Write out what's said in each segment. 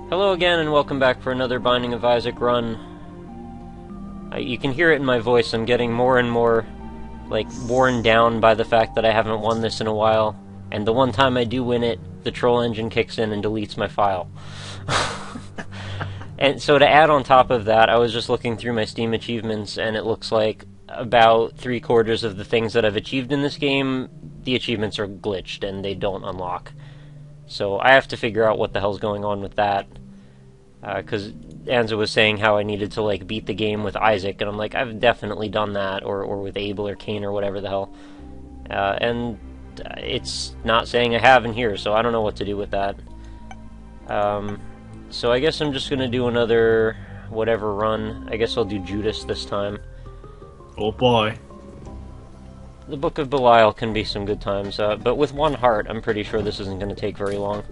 Hello again, and welcome back for another Binding of Isaac run. You can hear it in my voice, I'm getting more and more, worn down by the fact that I haven't won this in a while, and the one time I do win it, the troll engine kicks in and deletes my file. And so to add on top of that, I was just looking through my Steam achievements, and it looks like about 3/4 of the things that I've achieved in this game, the achievements are glitched, and they don't unlock. So I have to figure out what the hell's going on with that. Because Anza was saying how I needed to, beat the game with Isaac, and I'm like, I've definitely done that, or with Abel or Cain or whatever the hell. And it's not saying I have in here, so I don't know what to do with that. So I guess I'm just gonna do another whatever run. I guess I'll do Judas this time. Oh boy. The Book of Belial can be some good times, but with one heart, I'm pretty sure this isn't going to take very long.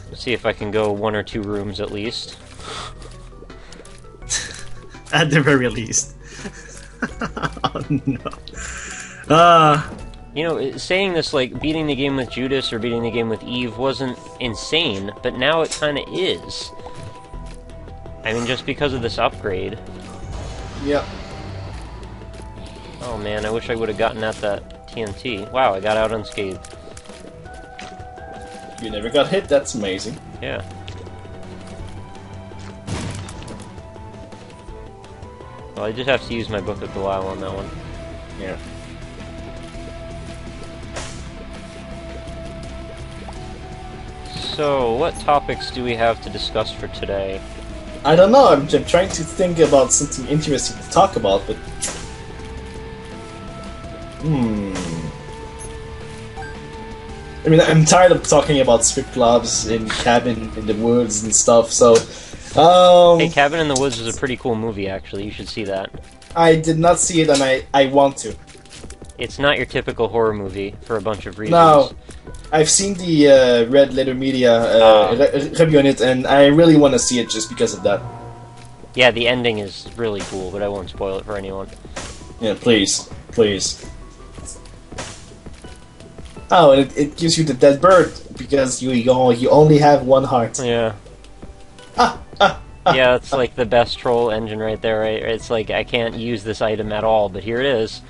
Let's see if I can go 1 or 2 rooms at least. At the very least. Oh no. You know, saying this, beating the game with Judas or beating the game with Eve wasn't insane, but now it kind of is. I mean, just because of this upgrade. Yep. Oh man, I wish I would have gotten at that TNT. Wow, I got out unscathed. You never got hit, that's amazing. Yeah. Well, I just have to use my Book of Belial on that one. Yeah. So, what topics do we have to discuss for today? I don't know, I'm trying to think about something interesting to talk about, but... I mean, I'm tired of talking about strip clubs and Cabin in the Woods and stuff, so... Hey, Cabin in the Woods is a pretty cool movie, actually. You should see that. I did not see it, and I want to. It's not your typical horror movie, for a bunch of reasons. No. I've seen the Red Letter Media review on it, and I really want to see it just because of that. Yeah, the ending is really cool, but I won't spoil it for anyone. Yeah, please. Please. Oh, and it gives you the dead bird, because you only have one heart. Yeah. Yeah, it's like the best troll engine right there, right? It's like, I can't use this item at all, but here it is.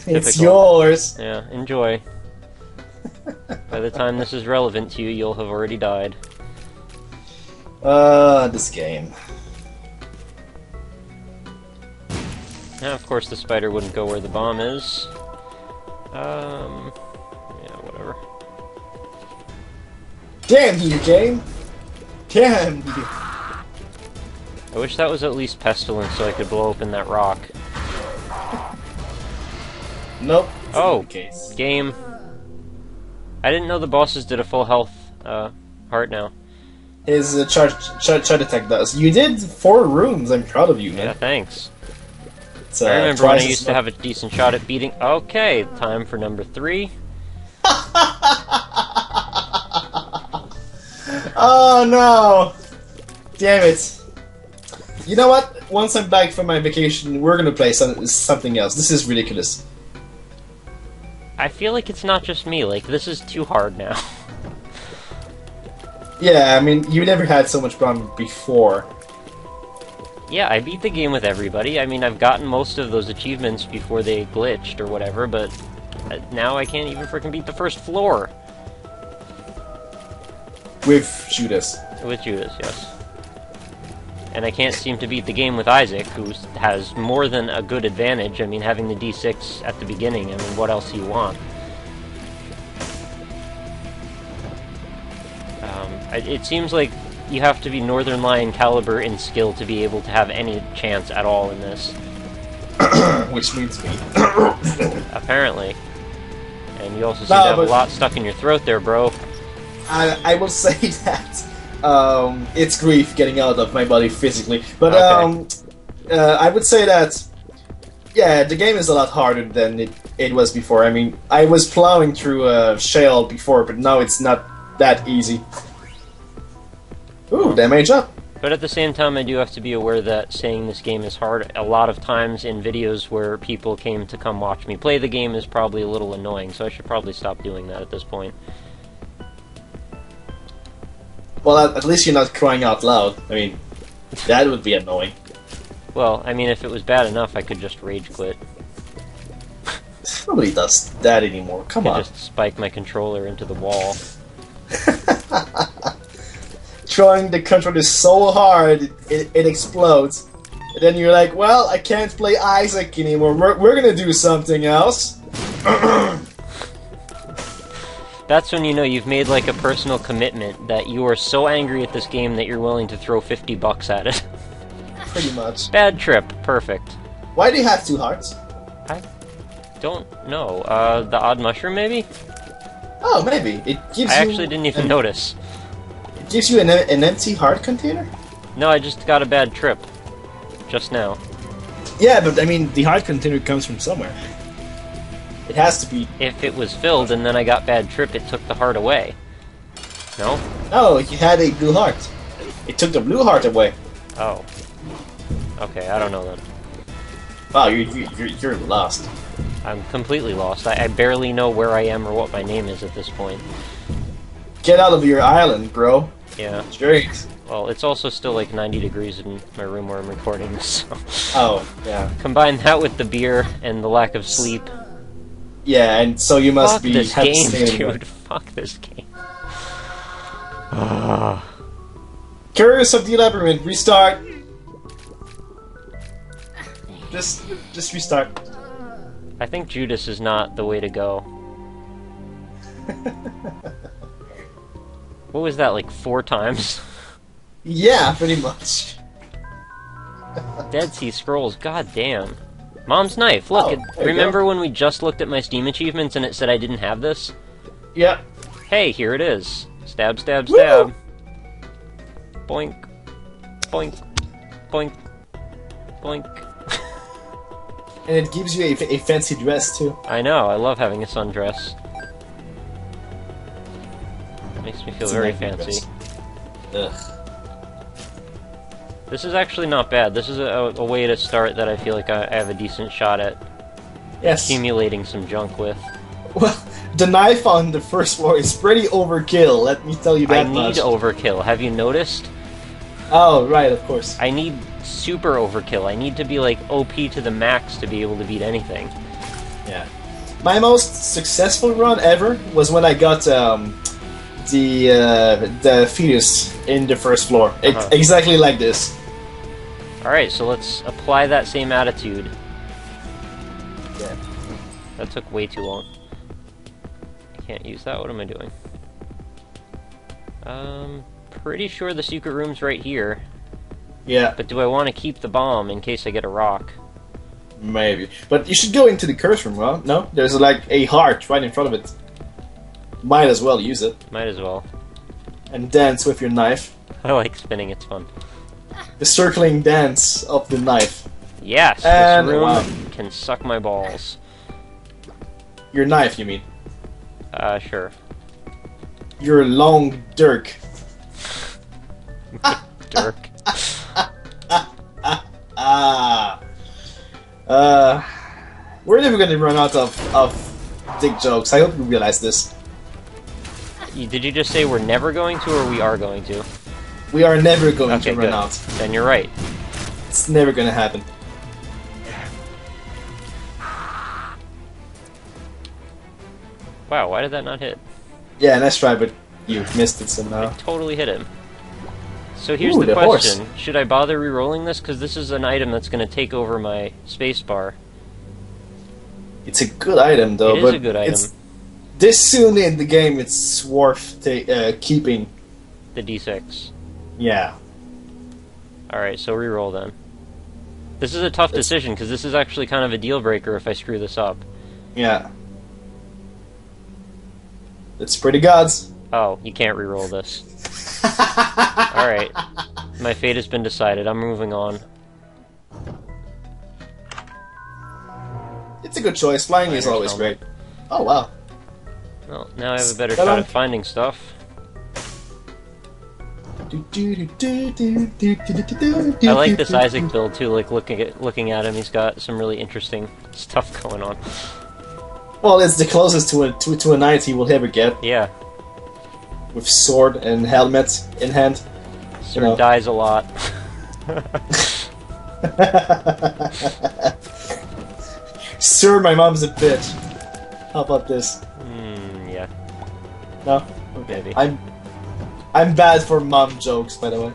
It's yours! Yeah, enjoy. By the time this is relevant to you, you'll have already died. This game. Now, of course, the spider wouldn't go where the bomb is. Yeah, whatever. Damn you, game! Damn you! I wish that was at least pestilence so I could blow open that rock. Nope. Oh, case. Game. I didn't know the bosses did a full health heart now. His charge attack does. You did 4 rooms, I'm proud of you, man. Yeah, thanks. I I remember when I used to have a decent shot at beating... Okay, time for number 3. Oh no! Damn it. You know what? Once I'm back from my vacation, we're gonna play something else. This is ridiculous. I feel like it's not just me, this is too hard now. Yeah, I mean, you never had so much fun before. Yeah, I beat the game with everybody. I mean, I've gotten most of those achievements before they glitched or whatever, but now I can't even freaking beat the first floor. With Judas. With Judas, yes. And I can't seem to beat the game with Isaac, who has more than a good advantage. I mean, having the D6 at the beginning, I mean, what else do you want? It seems like you have to be Northern Lion caliber in skill to be able to have any chance at all in this. Which means me. Apparently. And you also seem to have a lot stuck in your throat there, bro. I will say that it's grief getting out of my body physically. But Okay. I would say that, yeah, the game is a lot harder than it was before. I mean, I was plowing through a shale before, but now it's not that easy. Ooh, damage up. But at the same time, I do have to be aware that saying this game is hard a lot of times in videos where people came to come watch me play the game is probably a little annoying, so I should probably stop doing that at this point. Well, at least you're not crying out loud. I mean, that would be annoying. Well, I mean, if it was bad enough, I could just rage quit. Nobody does that anymore. Come I on. could just spike my controller into the wall. Throwing the controller so hard, it explodes. And then you're like, well, I can't play Isaac anymore. We're gonna do something else. That's when you know you've made like a personal commitment that you are so angry at this game that you're willing to throw $50 at it. Pretty much. Bad trip, perfect. Why do you have 2 hearts? I don't know. The odd mushroom maybe? Oh, maybe. It gives I you actually didn't even notice. It gives you an empty heart container? No, I just got a bad trip. Just now. Yeah, but I mean, the heart container comes from somewhere. It has to be. If it was filled and then I got bad trip, it took the heart away. No? No, you had a blue heart. It took the blue heart away. Oh. Okay, I don't know then. Wow, you're lost. I'm completely lost. I barely know where I am or what my name is at this point. Get out of your island, bro. Yeah. Straight. Well, it's also still like 90 degrees in my room where I'm recording, so... Oh, yeah. Combine that with the beer and the lack of sleep. Yeah, and so you must Fuck be... this have to game, stay in dude. Fuck this game. Curse of the Labyrinth, restart. Just restart. I think Judas is not the way to go. What was that, like 4 times? Yeah, pretty much. Dead Sea Scrolls, god damn. Mom's knife, look, Oh, it, there you remember go. when we just looked at my Steam achievements and it said I didn't have this? Yeah. Hey, here it is. Stab, stab, Woo! stab. Boink. Boink. Boink. Boink. And it gives you a fancy dress, too. I know, I love having a sundress. Makes me feel It's a very nightmare fancy. dress. Ugh. This is actually not bad. This is a way to start that I feel like I have a decent shot at Yes. accumulating some junk with. Well, the knife on the first floor is pretty overkill, let me tell you I that need much. overkill. Have you noticed? Oh, right, of course. I need super overkill. I need to be like OP to the max to be able to beat anything. Yeah. My most successful run ever was when I got the fetus in the first floor. Uh-huh. Exactly like this. Alright, so let's apply that same attitude. Yeah. That took way too long. I can't use that. What am I doing? Pretty sure the secret room's right here. Yeah, But do I want to keep the bomb in case I get a rock? maybe. But you should go into the curse room, huh? No? There's like a heart right in front of it. Might as well use it. Might as well. And dance with your knife. I like spinning, it's fun. The circling dance of the knife. Yes, And- this room wow. can suck my balls. Your knife, you mean? Sure. Your long dirk. Dirk. Ah. We're never gonna run out of dick jokes. I hope you realize this. Did you just say we're never going to, or we are going to? We are never going Okay, to run good. out. Then you're right. It's never gonna happen. Wow, why did that not hit? Yeah, nice try, but you missed it somehow. Totally hit him. So here's Ooh, the the question. Should I bother re-rolling this? Because this is an item that's going to take over my spacebar. It's a good item, though. It is but a good item. It's, this soon in the game, it's worth keeping. The D6. Yeah. Alright, so re-roll then. This is a tough decision, because this is actually kind of a deal breaker if I screw this up. Yeah. It's pretty gods. Oh, you can't re-roll this. Alright. My fate has been decided. I'm moving on. It's a good choice. Flying is always great. Oh, wow. Well, now I have a better Ta-da. shot at finding stuff. I like this Isaac build too, like looking at him, he's got some really interesting stuff going on. Well, it's the closest to a knight he will ever get. Yeah. with sword and helmet in hand. Sword dies a lot. Sir, my mom's a bitch. How about this? Yeah. No? Okay. Maybe. I'm bad for mom jokes, by the way.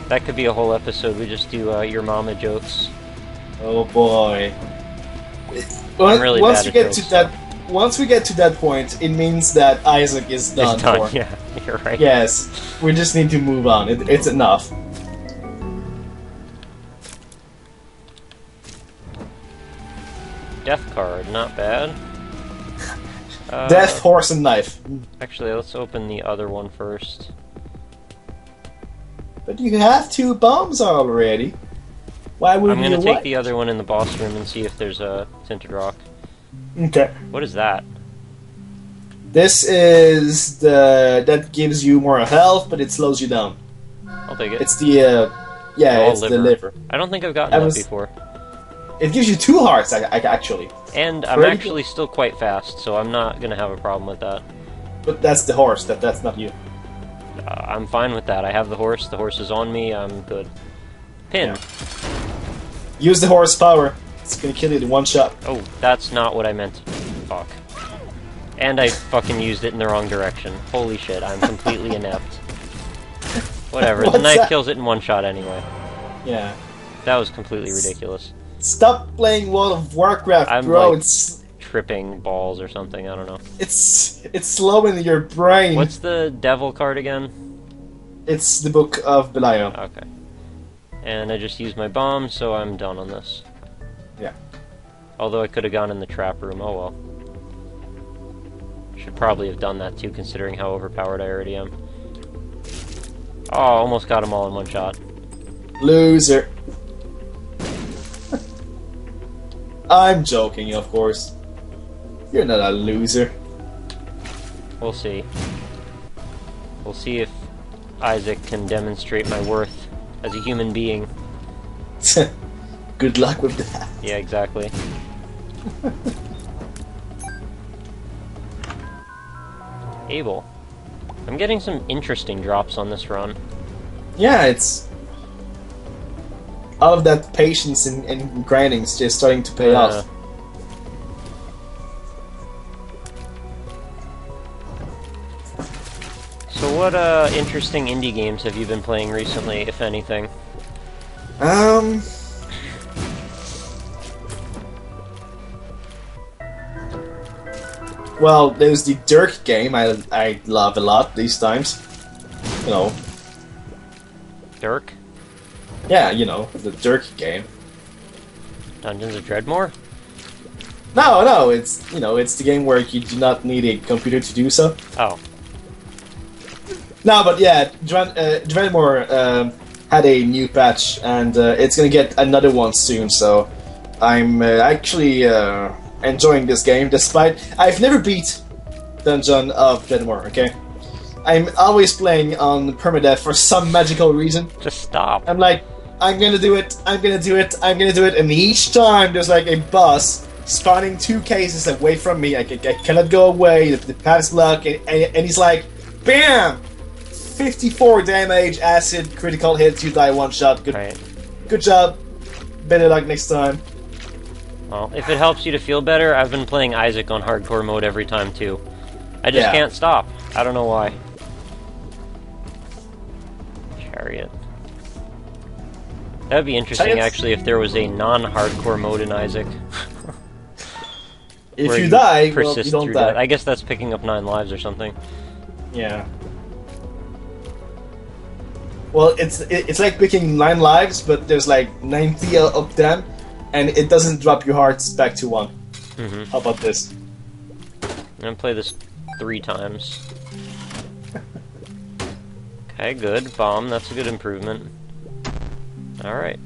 That could be a whole episode. We just do your mama jokes. Oh boy. I'm really once bad we at get jokes, to that, once we get to that point, it means that Isaac is done. It's done. For. Yeah, you're right. Yes, we just need to move on. It's enough. Death card, not bad. Death, horse, and knife. Actually, let's open the other one first. But you have 2 bombs already. Why would I'm you gonna take wait? the other one in the boss room and see if there's a tinted rock. Okay. What is that? This is that gives you more health, but it slows you down. I'll take it. It's the it's the liver. I don't think I've gotten That that was- before. It gives you 2 hearts, actually. And I'm Pretty actually still quite fast, so I'm not gonna have a problem with that. But that's the horse. That's not you. I'm fine with that. I have the horse is on me, I'm good. Pin. Yeah. Use the horsepower. It's gonna kill you in 1 shot. Oh, that's not what I meant. Fuck. And I fucking used it in the wrong direction. Holy shit, I'm completely inept. Whatever, the What's knife that? kills it in 1 shot anyway. Yeah. That was completely ridiculous. Stop playing World of Warcraft, I'm bro. like- It's Tripping balls or something, I don't know. it's slowing your brain. What's the devil card again? It's the Book of Belial. Okay. And I just used my bomb, so I'm done on this. Yeah. Although I could have gone in the trap room, oh well. Should probably have done that too, considering how overpowered I already am. Oh, almost got them all in 1 shot. Loser. I'm joking, of course. You're not a loser. We'll see. We'll see if Isaac can demonstrate my worth as a human being. Good luck with that. Yeah, exactly. Abel. I'm getting some interesting drops on this run. Yeah, it's all of that patience and grinding is just starting to pay off. So what interesting indie games have you been playing recently, if anything? Well, there's the Dirk game I love a lot these times. You know, Dirk? yeah, you know, the Dirk game. Dungeons of Dreadmore? No, it's it's the game where you do not need a computer to do so. Oh. No, but yeah, Dreadmore had a new patch, and it's gonna get another one soon. So I'm actually enjoying this game, despite I've never beat Dungeon of Dreadmore. Okay, I'm always playing on permadeath for some magical reason. Just stop. I'm like, I'm gonna do it, I'm gonna do it, I'm gonna do it, and each time there's like a boss spawning 2 cases away from me. I cannot go away. The path is blocked, and he's like, BAM! 54 damage, acid, critical hits, you die 1 shot. Good, Right. good job. Better luck next time. Well, if it helps you to feel better, I've been playing Isaac on hardcore mode every time too. I just Yeah. can't stop. I don't know why. Chariot. That would be interesting, Chariot's- actually, if there was a non-hardcore mode in Isaac. If where you die, well, persist you don't through die. that. I guess that's picking up 9 lives or something. Yeah. Well, it's like picking 9 lives, but there's like 90 of them, and it doesn't drop your hearts back to 1. Mm-hmm. How about this? I'm gonna play this 3 times. Okay, good. Bomb, that's a good improvement. Alright.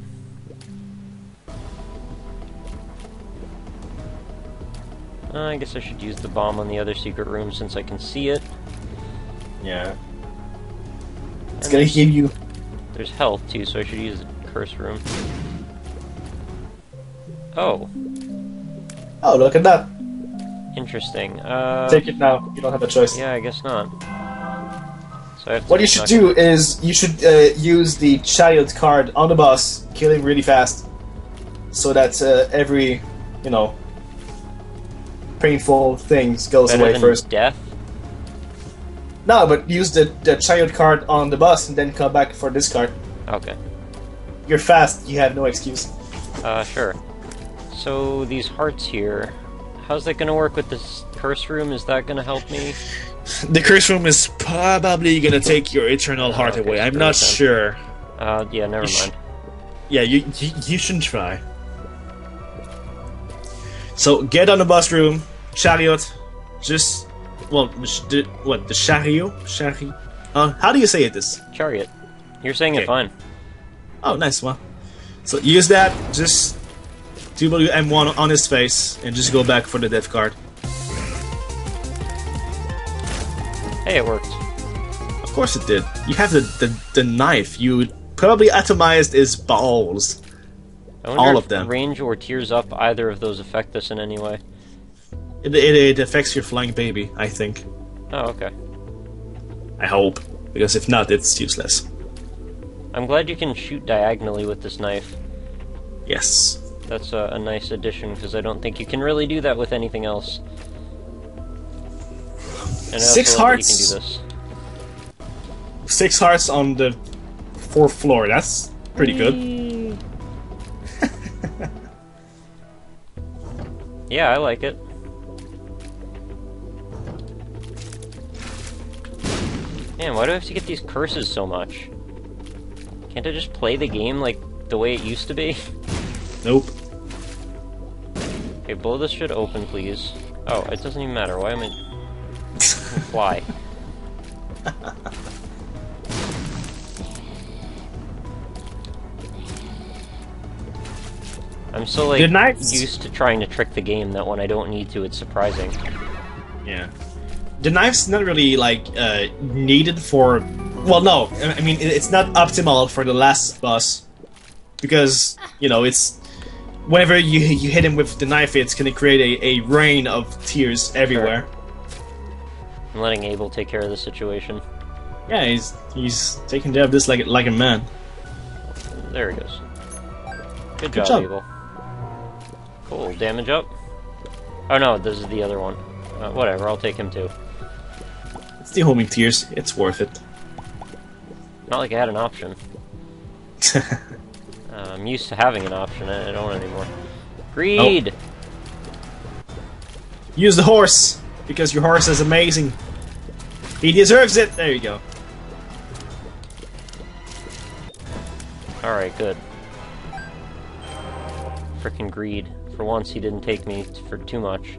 I guess I should use the bomb on the other secret room since I can see it. Yeah. It's And gonna give you. There's health too, so I should use the curse room. Oh, Oh, look at that. Interesting. Take it now. You don't have a choice. Yeah, I guess not. So I have to What you should do is you should use the chariot card on the boss, kill him really fast, so that every, you know, painful things goes better away than first. death. No, but use the chariot card on the boss and then come back for this card. Okay. You're fast. You have no excuse. Sure. So these hearts here, how's that gonna work with this curse room? Is that gonna help me? The curse room is probably gonna take your eternal heart okay, away. I'm screw not it then. sure. Yeah, never mind. Yeah, you shouldn't try. So get on the bus room, chariot, just well, the chariot? How do you say it? This? Chariot. You're saying it Okay. fine. Oh, nice one. So use that. Just WM1 on his face, and just go back for the death card. Hey, it worked. Of course it did. You have the knife. You probably atomized his balls. I wonder All if of them. range or tears up, either of those affect us in any way. It affects your flying baby, I think. Oh, okay. I hope. Because if not, it's useless. I'm glad you can shoot diagonally with this knife. Yes. That's a nice addition, because I don't think you can really do that with anything else. And I also 6 love that hearts. You can do this. 6 hearts on the 4th floor. That's pretty good. Yeah, I like it. Man, why do I have to get these curses so much? Can't I just play the game like the way it used to be? Nope. Okay, blow this shit open, please. Oh, it doesn't even matter. Why am I... fly. I'm so, like, The knives- used to trying to trick the game that when I don't need to, it's surprising. Yeah. The knife's not really, like, needed for... Well, no. I mean, it's not optimal for the last boss. Because, you know, it's... Whenever you hit him with the knife, it's gonna create a rain of tears everywhere. I'm letting Abel take care of the situation. Yeah, he's taking care of this like a man. There he goes. Good Good job, job. Abel. Cool. Damage up? Oh no, this is the other one. Whatever, I'll take him too. It's the homing tears. It's worth it. Not like I had an option. I'm used to having an option, and I don't anymore. Greed! Use the horse! Because your horse is amazing. He deserves it! There you go. Alright, good. Frickin' greed. For once, he didn't take me for too much.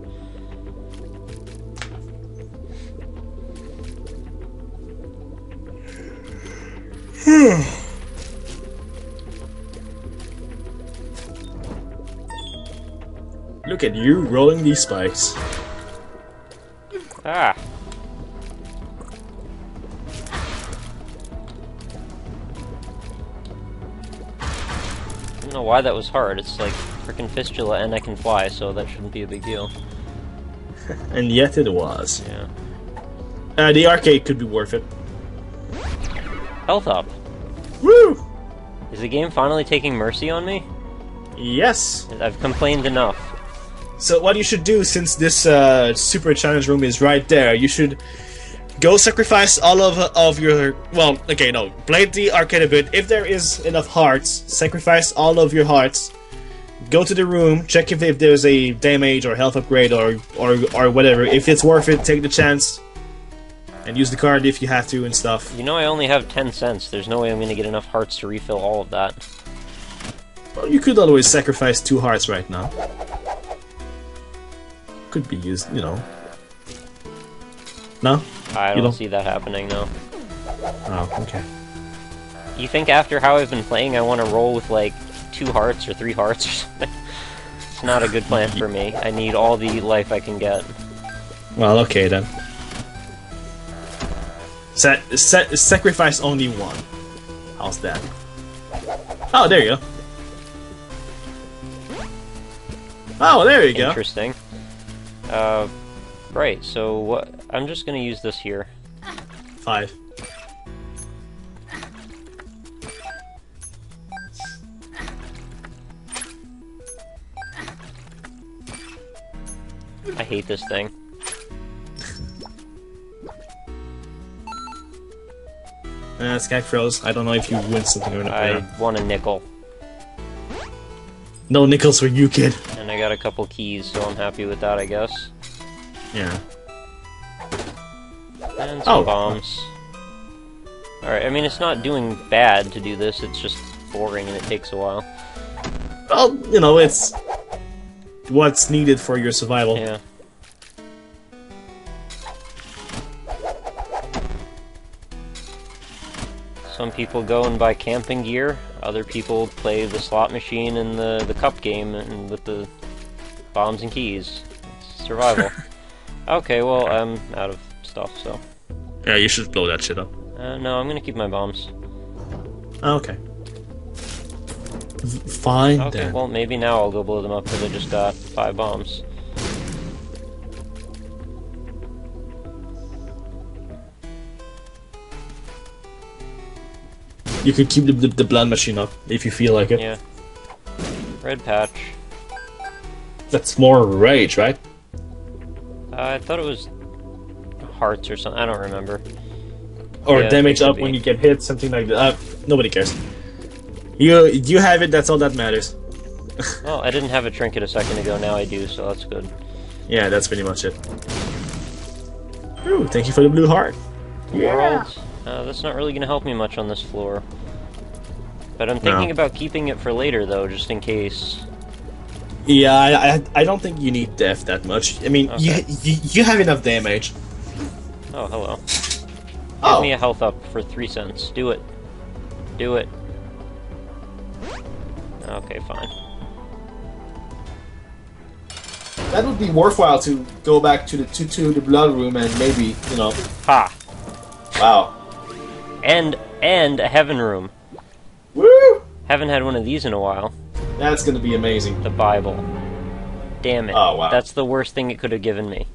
Look at you rolling these spikes. Ah! I don't know why that was hard. It's like frickin' fistula and I can fly, so that shouldn't be a big deal. And yet it was. Yeah. The arcade could be worth it. Health up. Woo! Is the game finally taking mercy on me? Yes. I've complained enough. So what you should do, since this super challenge room is right there, you should go sacrifice all of your... Well, okay, no. Play the arcade a bit. If there is enough hearts, sacrifice all of your hearts. Go to the room, check if there's a damage or health upgrade or whatever. If it's worth it, take the chance. And use the card if you have to and stuff. You know I only have 10 cents. There's no way I'm gonna get enough hearts to refill all of that. Well, you could always sacrifice 2 hearts right now. Could be used, you know. No? I You don't don't- see that happening, no. Oh, okay. You think after how I've been playing I want to roll with like 2 hearts or 3 hearts or something? It's not a good plan for me. I need all the life I can get. Well, okay then. Sacrifice only 1. How's that? Oh, there you go. Oh, there you go. Interesting. Right, so what? I'm just gonna use this here. 5. I hate this thing. Sky froze. I don't know if you win something or not. I won a nickel. No nickels for you, kid. And I got a couple keys, so I'm happy with that, I guess. Yeah. And some bombs. Alright, I mean, it's not doing bad to do this, it's just boring and it takes a while. Well, you know, it's what's needed for your survival. Yeah. Some people go and buy camping gear, other people play the slot machine and the cup game and with the bombs and keys. It's survival. Okay, well, I'm out of stuff, so... Yeah, you should blow that shit up. No, I'm gonna keep my bombs. Okay. Fine, Okay, then. well, maybe now I'll go blow them up because I just got 5 bombs. You could keep the blood machine up if you feel like it. Yeah. Red patch. That's more rage, right? I thought it was hearts or something. I don't remember. Or Yeah, damage it could up be. when you get hit, something like that. Nobody cares. You have it, that's all that matters. Well, I didn't have a trinket a second ago, now I do, so that's good. Yeah, that's pretty much it. Ooh, thank you for the blue heart. World. That's not really going to help me much on this floor. But I'm thinking about keeping it for later, though, just in case. Yeah, I don't think you need death that much. I mean, Okay. you have enough damage. Oh, hello. Oh. Give me a health up for 3 cents. Do it. Do it. Okay, fine. That would be worthwhile to go back to the blood room and maybe, you know... Ha! Wow. And a heaven room. Woo! Haven't had one of these in a while. That's gonna be amazing. The Bible. Damn it. Oh, wow. That's the worst thing it could have given me.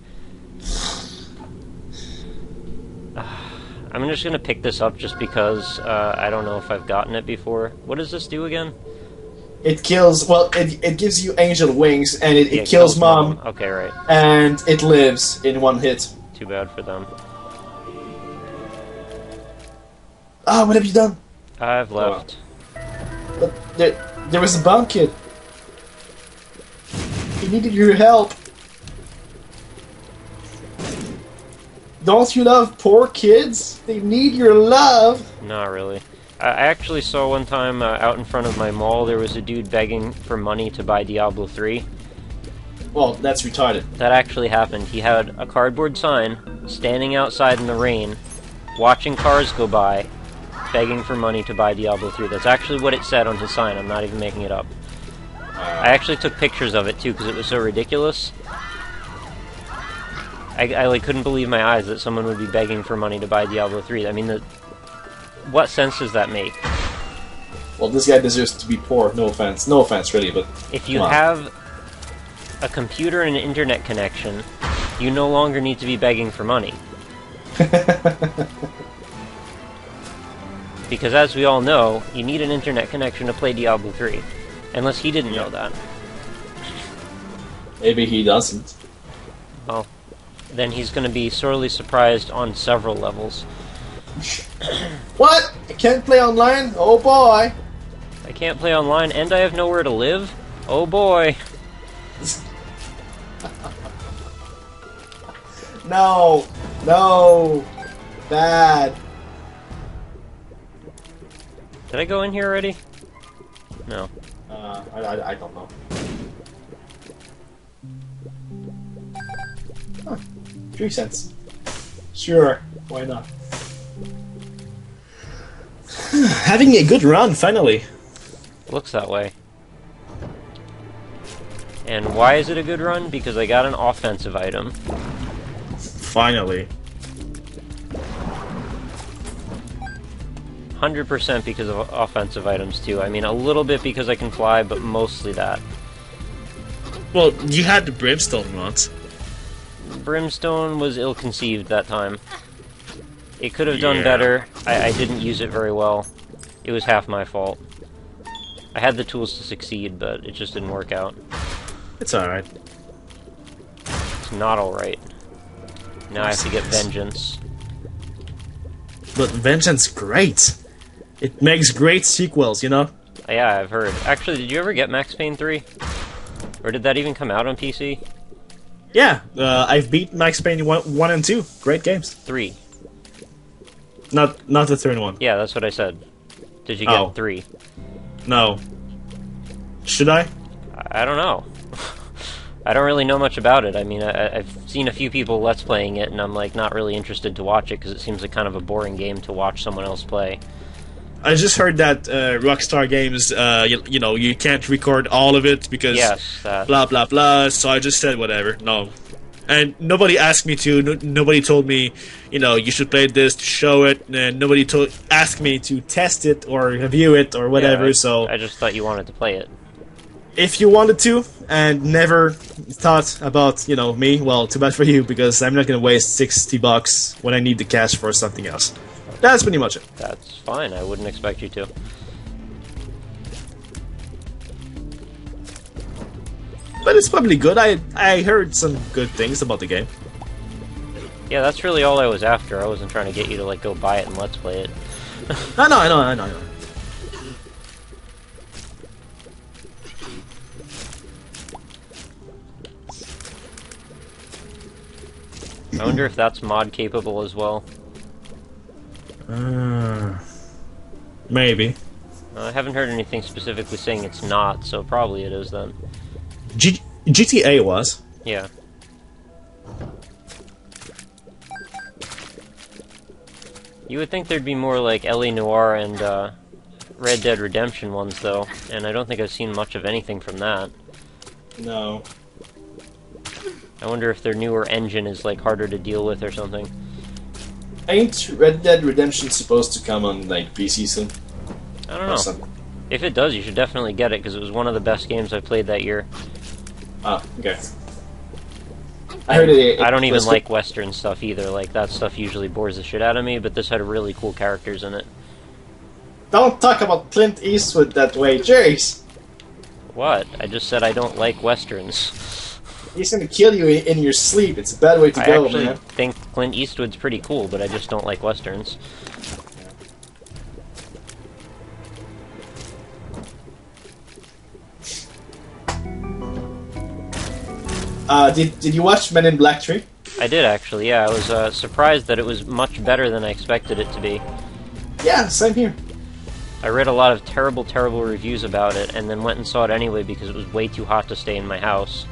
I'm just gonna pick this up just because I don't know if I've gotten it before. What does this do again? It kills... Well, it gives you angel wings, and Yeah, it kills Mom, Okay, right. and it lives in one hit. Too bad for them. Ah, what have you done? I've left. But there was a bomb kid. He needed your help. Don't you love poor kids? They need your love. Not really. I actually saw one time out in front of my mall, there was a dude begging for money to buy Diablo 3. Well, that's retarded. That actually happened. He had a cardboard sign, standing outside in the rain, watching cars go by, begging for money to buy Diablo 3. That's actually what it said on his sign. I'm not even making it up. I actually took pictures of it too because it was so ridiculous. I like couldn't believe my eyes that someone would be begging for money to buy Diablo 3. I mean, what sense does that make? Well, this guy deserves to be poor. No offense. No offense, really, but... If you come on. have a computer and an internet connection, you no longer need to be begging for money. Because as we all know, you need an internet connection to play Diablo 3. Unless he didn't know that. Maybe he doesn't. Well, then he's going to be sorely surprised on several levels. What? I can't play online? Oh boy! I can't play online and I have nowhere to live? Oh boy. No! No! Bad. Did I go in here already? No. I don't know. Huh. 3 cents. Sure, why not? Having a good run, finally. Looks that way. And why is it a good run? Because I got an offensive item. Finally. 100% because of offensive items too. I mean, a little bit because I can fly, but mostly that. Well, you had the brimstone once. Brimstone was ill-conceived that time. It could have done better. I didn't use it very well. It was half my fault. I had the tools to succeed, but it just didn't work out. It's alright. It's not alright. Now I have to get Vengeance. But Vengeance, great! It makes great sequels, you know? Yeah, I've heard. Actually, did you ever get Max Payne 3? Or did that even come out on PC? Yeah, I've beat Max Payne 1 and 2. Great games. 3. Not the third one. Yeah, that's what I said. Did you get 3? No. Should I? I don't know. I don't really know much about it. I mean, I've seen a few people Let's Playing it, and I'm like not really interested to watch it because it seems like kind of a boring game to watch someone else play. I just heard that Rockstar Games, you know, you can't record all of it because blah blah blah. So I just said whatever. No, and nobody asked me to. Nobody told me, you know, you should play this to show it, and nobody asked me to test it or review it or whatever. Yeah, so I just thought you wanted to play it. If you wanted to and never thought about, you know, me, well, too bad for you because I'm not gonna waste $60 when I need the cash for something else. That's pretty much it. That's fine. I wouldn't expect you to. But it's probably good. I heard some good things about the game. Yeah, that's really all I was after. I wasn't trying to get you to like go buy it and Let's Play it. I know. I wonder if that's mod capable as well. Maybe. I haven't heard anything specifically saying it's not, so probably it is then. GTA was. Yeah. You would think there'd be more like L.A. Noire and Red Dead Redemption ones, though, and I don't think I've seen much of anything from that. No. I wonder if their newer engine is like harder to deal with or something. Ain't Red Dead Redemption supposed to come on like PC soon? I don't know. If it does, you should definitely get it because it was one of the best games I played that year. Ah, okay. I heard it I don't even like Western stuff either. Like that stuff usually bores the shit out of me, but this had really cool characters in it. Don't talk about Clint Eastwood that way, jeez. What? I just said I don't like Westerns. He's gonna kill you in your sleep. It's a bad way to go, man. I actually think Clint Eastwood's pretty cool, but I just don't like Westerns. Did you watch Men in Black 3? I did actually, yeah. I was surprised that it was much better than I expected it to be. Yeah, same here. I read a lot of terrible, terrible reviews about it, and then went and saw it anyway because it was way too hot to stay in my house.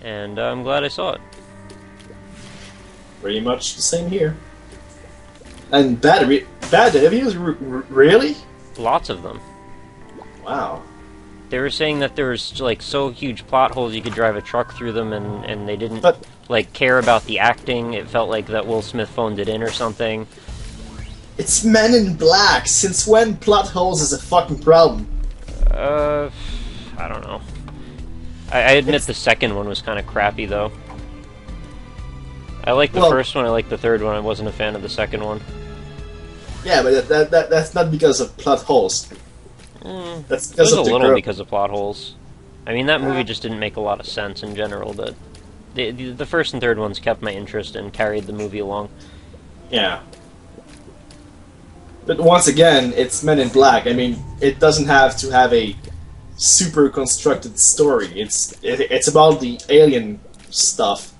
And I'm glad I saw it. Pretty much the same here. And bad reviews? Really? Lots of them. Wow. They were saying that there was like so huge plot holes you could drive a truck through them, and they didn't like care about the acting. It felt like that Will Smith phoned it in or something. It's Men in Black. Since when plot holes is a fucking problem? I don't know. I admit the second one was kind of crappy, though. I liked the first one, I liked the third one, I wasn't a fan of the second one. Yeah, but that's not because of plot holes. That's because it was of a little because of plot holes. I mean, that movie just didn't make a lot of sense in general, but the first and third ones kept my interest and carried the movie along. Yeah. But once again, it's Men in Black. I mean, it doesn't have to have a super constructed story. It's about the alien stuff.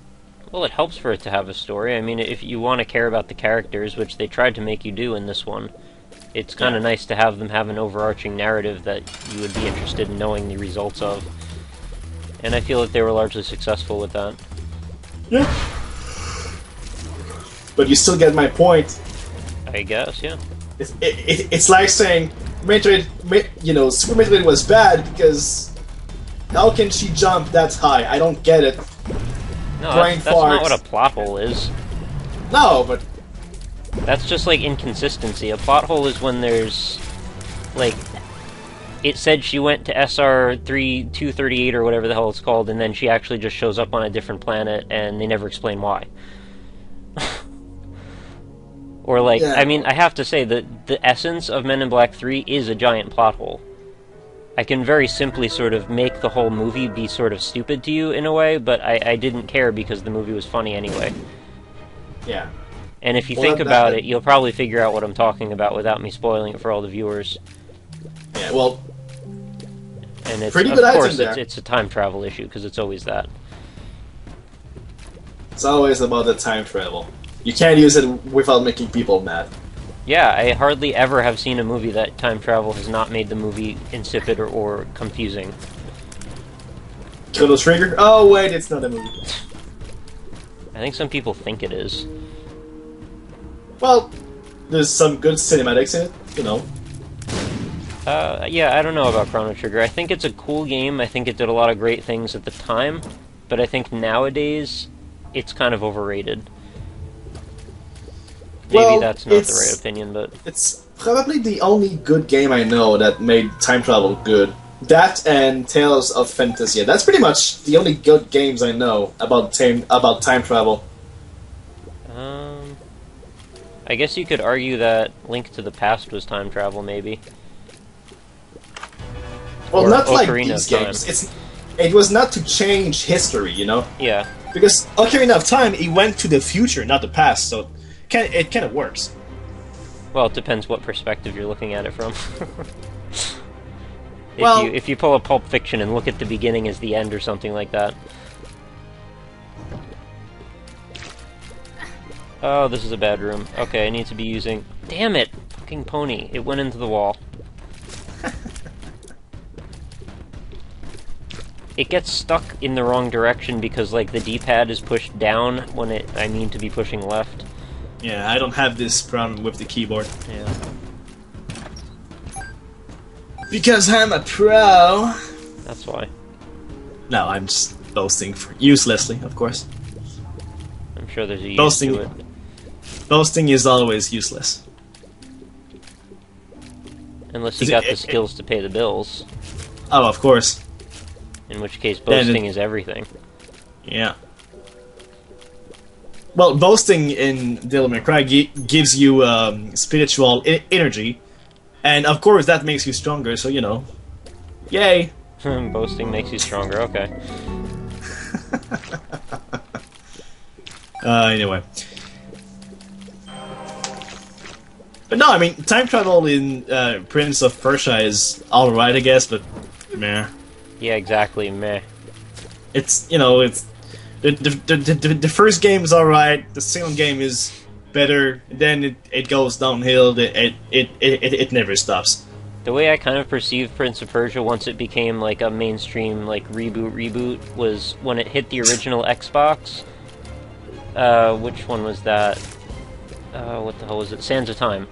Well, it helps for it to have a story. I mean, if you want to care about the characters, which they tried to make you do in this one, it's kind of nice to have them have an overarching narrative that you would be interested in knowing the results of. And I feel that they were largely successful with that. Yeah. But you still get my point. I guess, yeah. It's like saying Metroid, Super Metroid was bad because how can she jump that high? I don't get it. No, that's not what a plot hole is. No, but that's just like inconsistency. A plot hole is when there's like it said she went to SR 238 or whatever the hell it's called, and then she actually just shows up on a different planet, and they never explain why. Or, like, Yeah. I mean, I have to say that the essence of Men in Black 3 is a giant plot hole. I can very simply sort of make the whole movie be sort of stupid to you in a way, but I didn't care because the movie was funny anyway. Yeah. And if you Well, think that- about that- it, you'll probably figure out what I'm talking about without me spoiling it for all the viewers. Yeah, well, And it's, Pretty of good item course, there. it's a time travel issue, because it's always that. it's always about the time travel. You can't use it without making people mad. Yeah, I hardly ever have seen a movie that time travel has not made the movie insipid or confusing. Chrono Trigger? Oh, wait, it's not a movie. I think some people think it is. Well, there's some good cinematics in it, you know. Yeah, I don't know about Chrono Trigger. I think it's a cool game. I think it did a lot of great things at the time, but I think nowadays it's kind of overrated. Maybe Well, that's not the it's- right opinion, but It's probably the only good game I know that made time travel good. That and Tales of Fantasia. That's pretty much the only good games I know about time travel. I guess you could argue that Link to the Past was time travel, maybe. Well, Or not like Ocarina these of Time. games. It was not to change history, you know. Yeah. Because Ocarina of Time, he went to the future, not the past, so it kind of works. Well, it depends what perspective you're looking at it from. Well- if you pull a Pulp Fiction and look at the beginning as the end or something like that. Oh, this is a bad room. Okay, I need to be using... Damn it! Fucking pony. It went into the wall. It gets stuck in the wrong direction because, like, the D-pad is pushed down when I mean to be pushing left. Yeah, I don't have this problem with the keyboard. Yeah. Because I'm a pro! That's why. No, I'm just boasting uselessly, of course. I'm sure there's a use Boasting- to it. Boasting is always useless. Unless you Is it- got the skills to pay the bills. Oh, of course. In which case, Then it- boasting is everything. Yeah. Well, boasting in Devil May Cry gives you spiritual energy, and of course that makes you stronger. So you know, yay! Boasting makes you stronger, okay. Anyway, but no, I mean time travel in Prince of Persia is all right, I guess, but meh. Yeah, exactly, meh. It's it's the first game is all right. The second game is better. Then it goes downhill. It never stops. The way I kind of perceived Prince of Persia once it became like a mainstream like reboot was when it hit the original Xbox. Which one was that? What the hell was it? Sands of Time.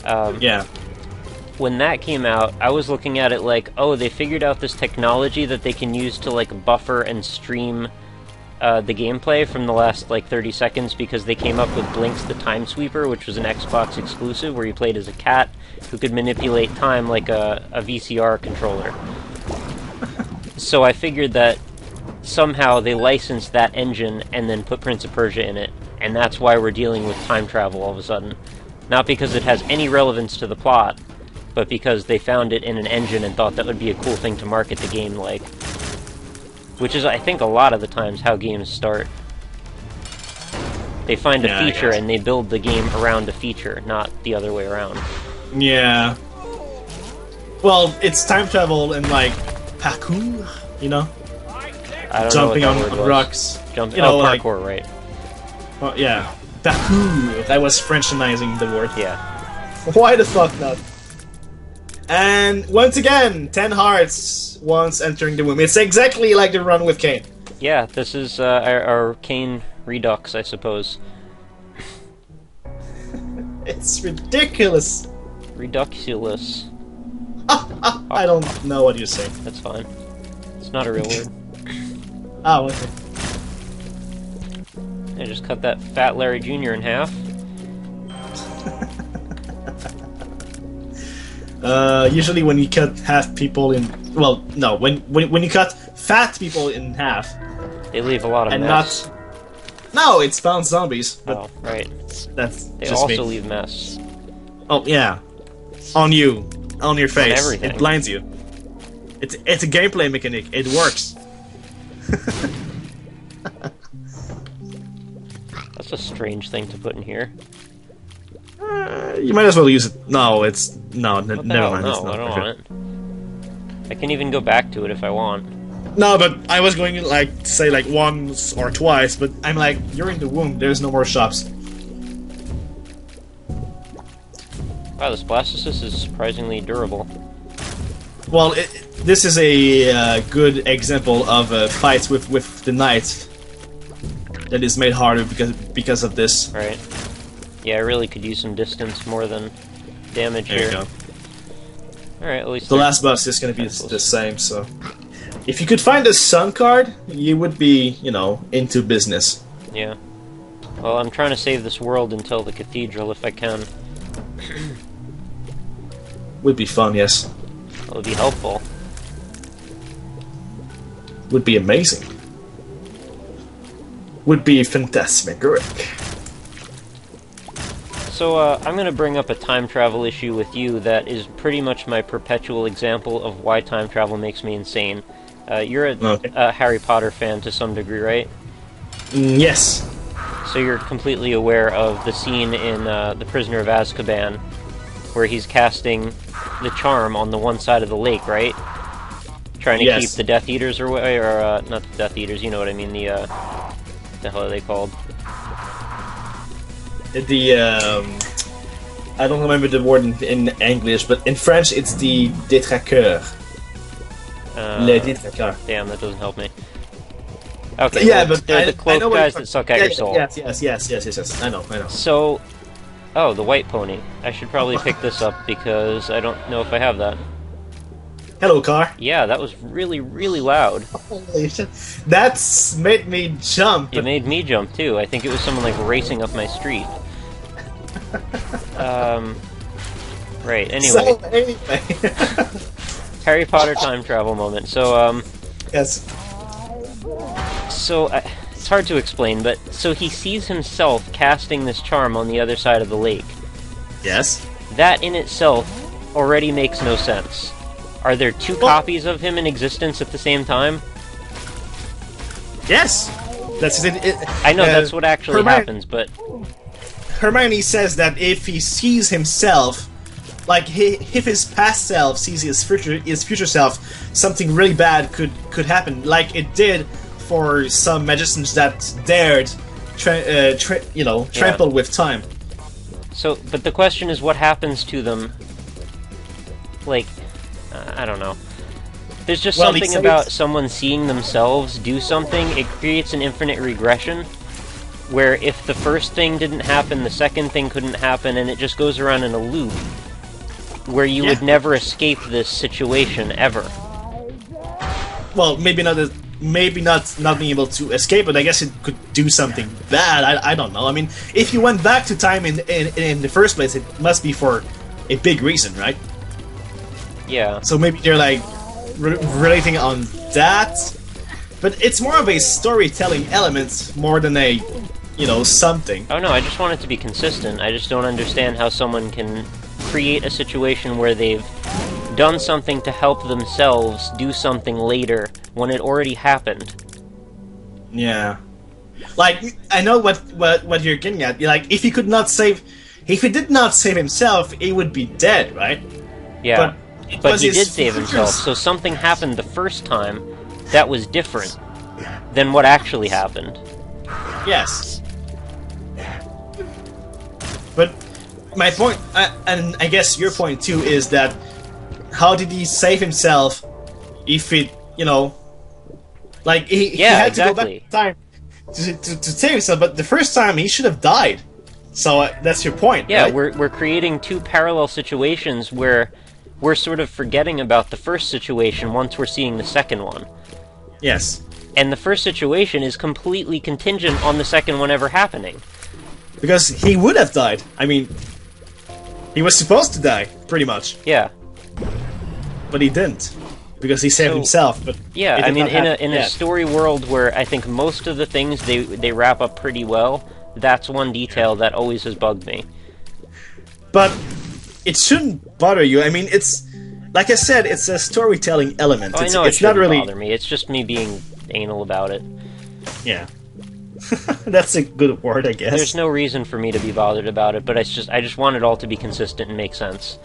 Yeah. When that came out, I was looking at it like, oh, they figured out this technology that they can use to like buffer and stream the gameplay from the last like 30 seconds because they came up with Blinks the Time Sweeper, which was an Xbox exclusive where you played as a cat who could manipulate time like a VCR controller. So I figured that somehow they licensed that engine and then put Prince of Persia in it, and that's why we're dealing with time travel all of a sudden. Not because it has any relevance to the plot, but because they found it in an engine and thought that would be a cool thing to market the game like. Which is, I think, a lot of the times how games start. They find Yeah, a I feature guess. and they build the game around a feature, not the other way around. Yeah. Well, it's time travel and like parkour, you know, I don't jumping know on, what that word on was. rocks. Jumping, you know, like parkour, right. well, yeah, parkour. That was Frenchizing the word. Yeah. Why the fuck not? And once again, 10 hearts once entering the room. It's exactly like the run with Kane. Yeah, this is our Kane Redux, I suppose. It's ridiculous. Reduculus. I don't know what you're saying. That's fine. It's not a real word. Oh, okay. I just cut that fat Larry Jr. in half. Usually when you cut half people in... Well, no, when you cut fat people in half... They leave a lot of and mess. not... No, it spawns zombies. But Oh, right. that's They just also me. leave mess. Oh, yeah. On you. On your face. everything. It blinds you. It's a gameplay mechanic. It works. That's a strange thing to put in here. You might as well use it. No, it's... No, What the never hell? mind. No, It's not. I don't Okay. want it. I can even go back to it if I want. No, but I was going like to say like once or twice, but I'm like, you're in the womb. There's no more shops. Wow, this blastocyst is surprisingly durable. Well, this is a good example of fights with the knight that is made harder because of this. Right. Yeah, I really could use some distance more than damage There here. you go. Alright, at least The they're- last boss is going to be the same. So, if you could find a sun card, you would be, you know, into business. Yeah. Well, I'm trying to save this world until the cathedral if I can. Would be fun, yes. That would be helpful. Would be amazing. Would be fantastic. So, I'm gonna bring up a time travel issue with you that is pretty much my perpetual example of why time travel makes me insane. You're Okay. a Harry Potter fan to some degree, right? Yes. So you're completely aware of the scene in The Prisoner of Azkaban, where he's casting the charm on the one side of the lake, right? Trying to Yes. keep the Death Eaters away, or not the Death Eaters, you know what I mean, what the hell are they called? I don't remember the word in English, but in French it's the détraqueur. Les détraqueurs. Damn, that doesn't help me. Okay, Yeah, well, but they're the I cloak know what guys you're- that suck out your soul. Yes. I know. So, oh, the white pony. I should probably pick this up because I don't know if I have that. Hello, car. Yeah, that was really, really loud. Holy shit. That's made me jump. It made me jump too. I think it was someone like racing up my street. Right, anyway. So, anyway. Harry Potter time travel moment. So, Yes. it's hard to explain, but so he sees himself casting this charm on the other side of the lake. Yes. That in itself already makes no sense. Are there two copies of him in existence at the same time? Yes. That's it. I know that's what actually Hermione- happens, but Hermione says that if he sees himself, like if his past self sees his future self, something really bad could happen, like it did for some magicians that dared, trample with time. so, but the question is, what happens to them? Like, I don't know. There's just Well, something he about says- someone seeing themselves do something. It creates an infinite regression, where if the first thing didn't happen, the second thing couldn't happen, and it just goes around in a loop, where you would never escape this situation ever. Well, maybe not being able to escape, but I guess it could do something bad. I don't know. I mean, if you went back to time in the first place, it must be for a big reason, right? Yeah. So maybe they're like relating on that, but it's more of a storytelling element more than a, something. Oh no, I just want it to be consistent. I just don't understand how someone can create a situation where they've done something to help themselves do something later when it already happened. Yeah, like I know what you're getting at. Like if he did not save himself, he would be dead, right? Yeah, It but was he his did save himself, futures. so something happened the first time that was different than what actually happened. Yes. But my point, and I guess your point too, is that how did he save himself if it, like he had to go back in time to save himself, but the first time he should have died. So that's your point, Yeah, right? we're creating two parallel situations where we're sort of forgetting about the first situation once we're seeing the second one. Yes. And the first situation is completely contingent on the second one ever happening. Because he would have died. I mean, he was supposed to die, pretty much. Yeah. but he didn't because he saved himself. But yeah, it I did mean, not in a story world where I think most of the things they wrap up pretty well, that's one detail that always has bugged me. But it shouldn't bother you. I mean, it's like I said, it's a storytelling element. Oh, It's, I know it's it shouldn't not really bother me. It's just me being anal about it. Yeah. That's a good word, I guess. There's no reason for me to be bothered about it, but I just want it all to be consistent and make sense.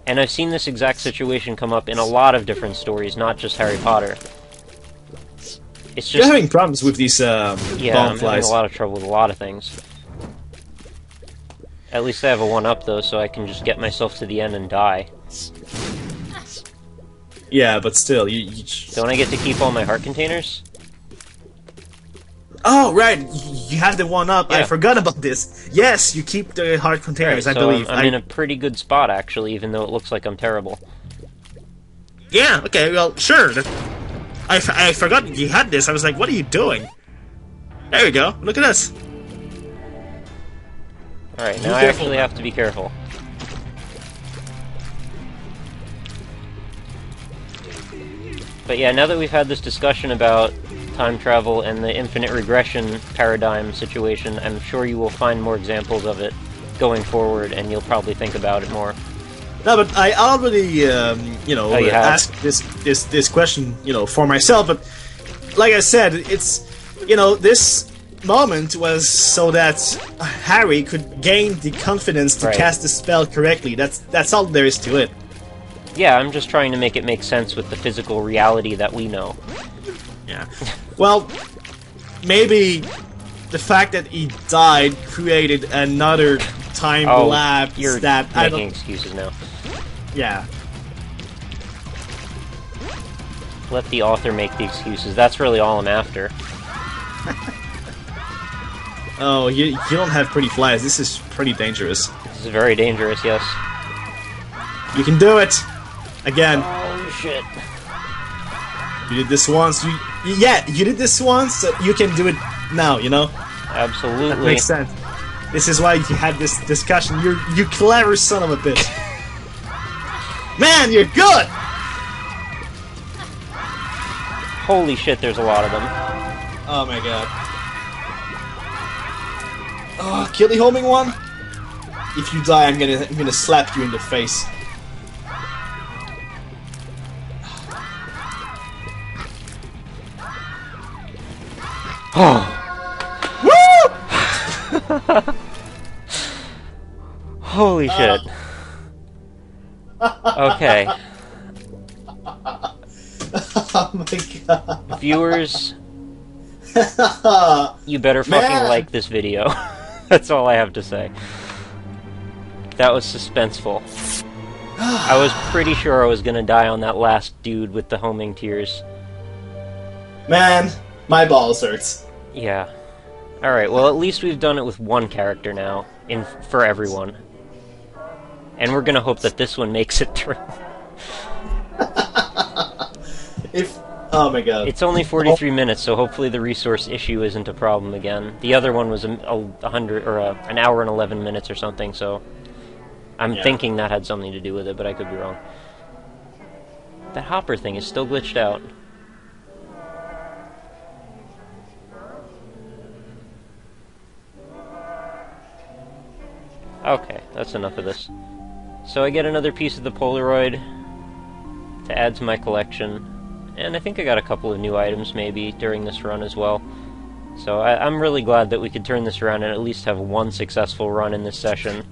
And I've seen this exact situation come up in a lot of different stories, not just Harry Potter. It's You're just having problems with these yeah, I'm having bonflies. a lot of trouble with a lot of things. At least I have a 1-up though, so I can just get myself to the end and die. Yeah, but still, you Don't I get to keep all my heart containers? Oh, right, you have the 1-up. Yeah. I forgot about this. Yes, you keep the heart containers, Right, I so believe. I'm in a pretty good spot, actually, even though it looks like I'm terrible. Yeah, okay, well, sure. I forgot you had this. I was like, what are you doing? There we go. Look at this. Alright, Be now I careful actually now. have to be careful. But yeah, now that we've had this discussion about time travel and the infinite regression paradigm situation, I'm sure you will find more examples of it going forward, and you'll probably think about it more. No, but I already, you have? asked this question, for myself. But like I said, it's, this moment was so that Harry could gain the confidence to Right. cast the spell correctly. That's all there is to it. Yeah, I'm just trying to make it make sense with the physical reality that we know. Yeah. Well, maybe the fact that he died created another time lapse you're that I making don't. excuses now. Yeah. Let the author make the excuses. That's really all I'm after. Oh, you don't have pretty flies. This is pretty dangerous. This is very dangerous, yes. You can do it. Again, Oh, shit. you did this once. You did this once. So you can do it now. That Absolutely. makes sense. This is why you had this discussion. You clever son of a bitch. Man, you're good. Holy shit, there's a lot of them. Oh my god. Oh, kill the homing one. If you die, I'm gonna slap you in the face. Holy shit. Okay. Oh my god. Viewers, you better fucking Man. like this video. That's all I have to say. That was suspenseful. I was pretty sure I was gonna die on that last dude with the homing tears. Man, my balls hurts. Yeah. Alright, well at least we've done it with one character now, for everyone. And we're gonna hope that this one makes it through. Oh my god. It's only 43 minutes, so hopefully the resource issue isn't a problem again. The other one was an hour and 11 minutes or something, so I'm thinking that had something to do with it, but I could be wrong. That hopper thing is still glitched out. Okay, that's enough of this. So I get another piece of the Polaroid to add to my collection. And I think I got a couple of new items maybe during this run as well. So I'm really glad that we could turn this around and at least have one successful run in this session.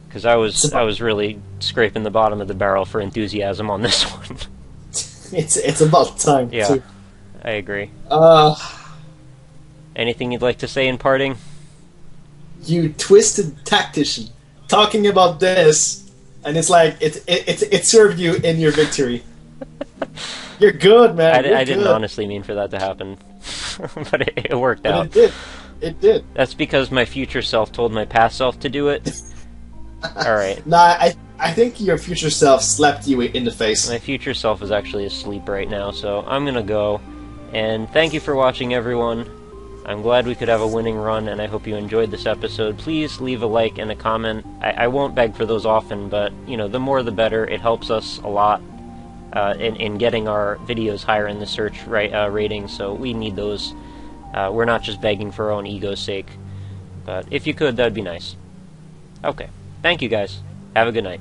Because I was really scraping the bottom of the barrel for enthusiasm on this one. It's about time. Yeah, too. I agree. Anything you'd like to say in parting? You twisted tactician. Talking about this, and it's like it served you in your victory. You're good, man. I didn't honestly mean for that to happen, but it worked out. But it did. It did. That's because my future self told my past self to do it. Alright. Nah, I think your future self slapped you in the face. My future self is actually asleep right now, so I'm gonna go. And thank you for watching, everyone. I'm glad we could have a winning run, and I hope you enjoyed this episode. Please leave a like and a comment. I won't beg for those often, but, the more the better. It helps us a lot. in getting our videos higher in the search rating, so we need those. We're not just begging for our own ego's sake. But if you could, that'd be nice. Okay. Thank you, guys. Have a good night.